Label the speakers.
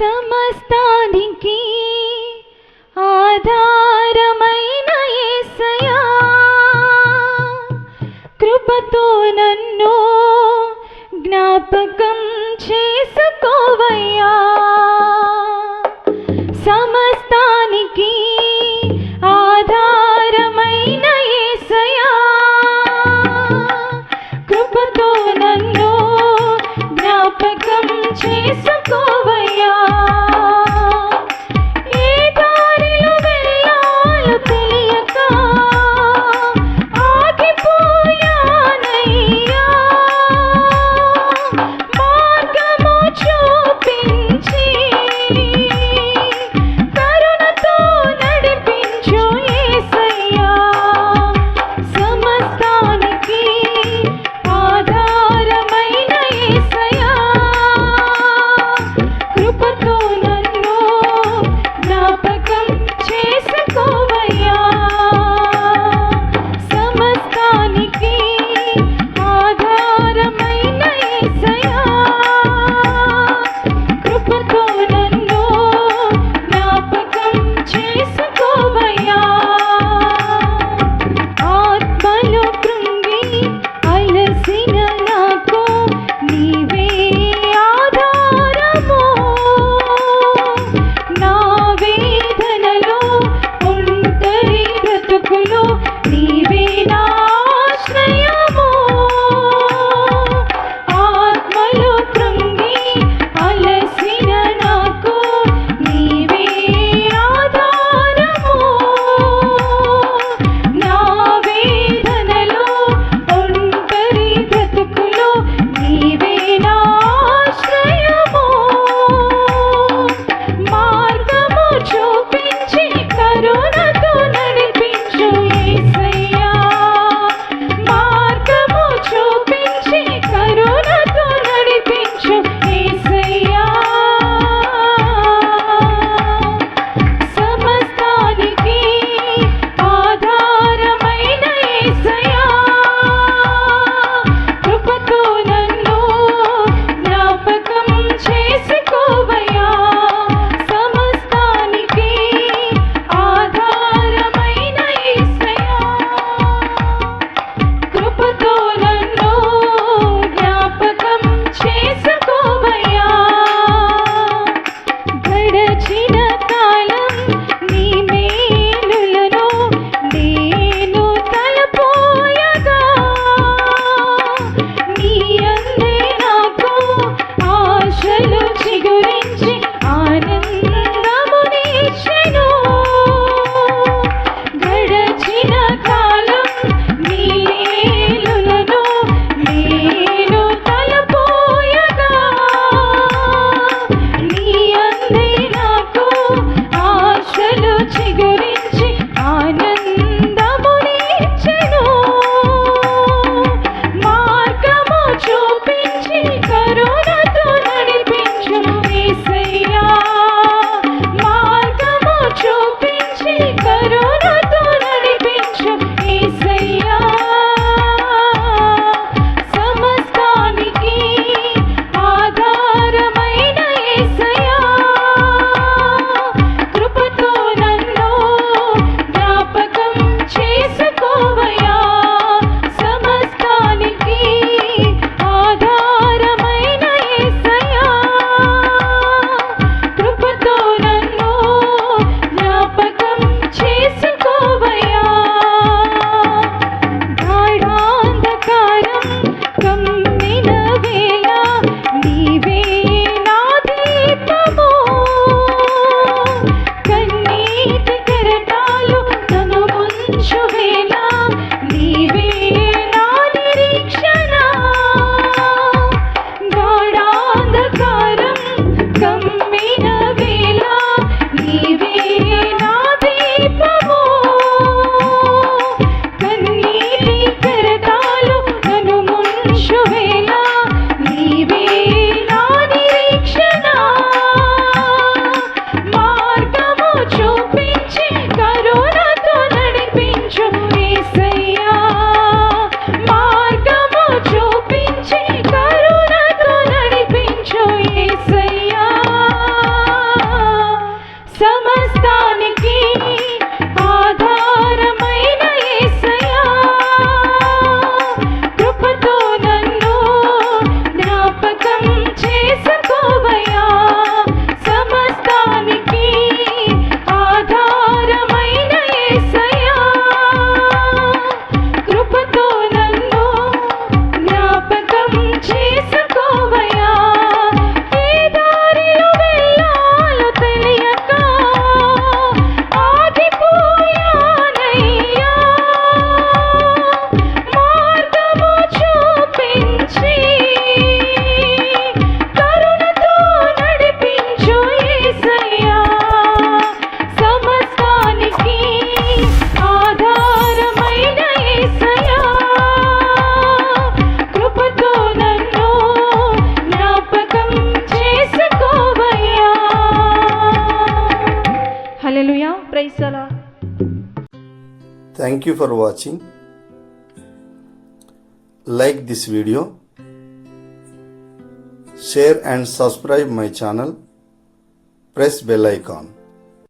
Speaker 1: సమస్తానికి ఆధారమైన యేసయ్యా, కృపతో నన్ను జ్ఞాపకం చేసుకోవయ్యా. సమస్తానికి ఆధారమైన యేసయ్యా, కృపతో నన్ను జ్ఞాపకం చేసుకోవయ్యా. ఏ దారిలో వెళ్ళాలో తెలియక ఆగిపోయానయ్యా, మార్గము చూపించి కరుణతో నడిపించు యేసయ్యా. సమస్తానికి ఆధారమైన యేసయ్యా, కృపతో నన్ను జ్ఞాపకం చేసుకోవయ్యా. సమస్తానికి ఆధారమైన యేసయ్యా, కృపతో నన్ను జ్ఞాపకం చేసుకోవయ్యా. ఆత్మలో కృంగి అలసిన నాకు నీవే ఆధారము, నా వేదనలో ఒంటరి బ్రతుకులో నీవే నా ఆశ్రయము. ఆత్మలో ప్రైజ్ అలా.
Speaker 2: Thank you for watching. Like this video, share and subscribe my channel. Press bell icon.